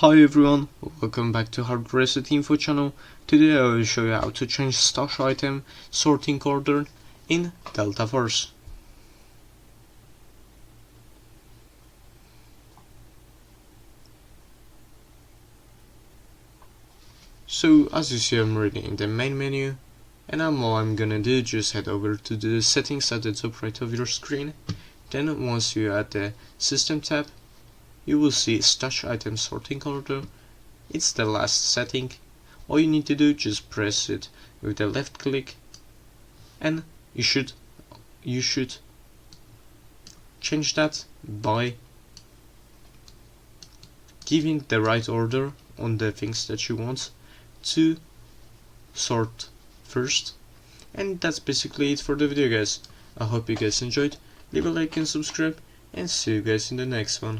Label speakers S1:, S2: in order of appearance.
S1: Hi everyone, welcome back to HardReset.Info channel. Today I will show you how to change stash item sorting order in Delta Force. So as you see, I'm already in the main menu, and all I'm gonna do is just head over to the settings at the top right of your screen. Then once you're at the system tab, you will see stash item sorting order. It's the last setting. All you need to do is just press it with the left click, and you should change that by giving the right order on the things that you want to sort first. And that's basically it for the video, guys. I hope you guys enjoyed. Leave a like and subscribe, and see you guys in the next one.